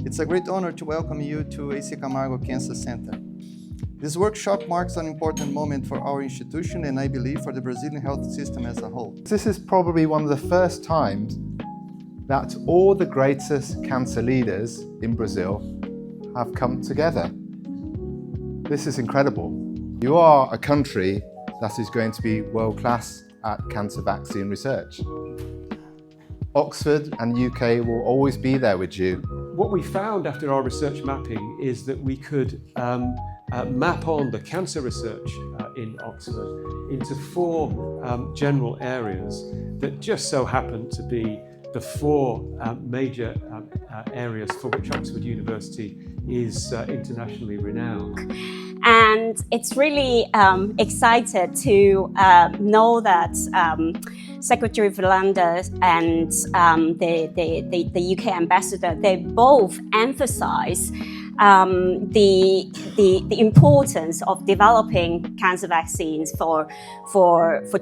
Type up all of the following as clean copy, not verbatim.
It's a great honor to welcome you to AC Camargo Cancer Center. This workshop marks an important moment for our institution and I believe for the Brazilian health system as a whole. This is probably one of the first times that all the greatest cancer leaders in Brazil have come together. This is incredible. You are a country that is going to be world-class at cancer vaccine research. Oxford and UK will always be there with you. What we found after our research mapping is that we could map on the cancer research in Oxford into 4 general areas that just so happen to be the 4 major areas for which Oxford University is internationally renowned. And it's really excited to know that Secretary Philander and the UK ambassador, they both emphasize the importance of developing cancer vaccines for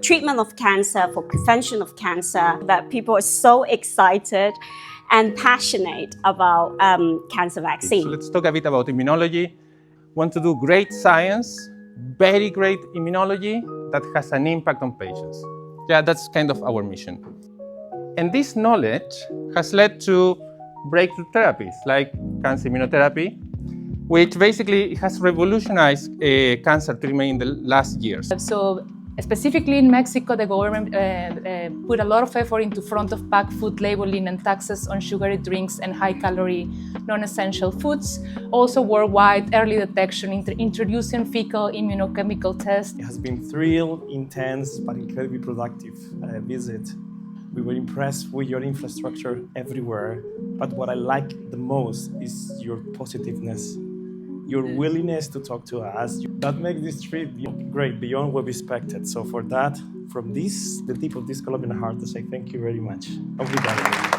treatment of cancer, for prevention of cancer, that people are so excited and passionate about cancer vaccine. So let's talk a bit about immunology. Want to do great science, very great immunology that has an impact on patients. Yeah, that's kind of our mission. And this knowledge has led to breakthrough therapies like cancer immunotherapy, which basically has revolutionized cancer treatment in the last years. So specifically in Mexico, the government put a lot of effort into front-of-pack food labeling and taxes on sugary drinks and high-calorie, non-essential foods. Also worldwide, early detection, introducing fecal immunochemical tests. It has been thrill, intense, but incredibly productive visit. We were impressed with your infrastructure everywhere, but what I like the most is your positiveness, your willingness to talk to us. That makes this trip great, beyond what we expected. So for that, from the deep of this Colombian heart, I say thank you very much. Obrigado.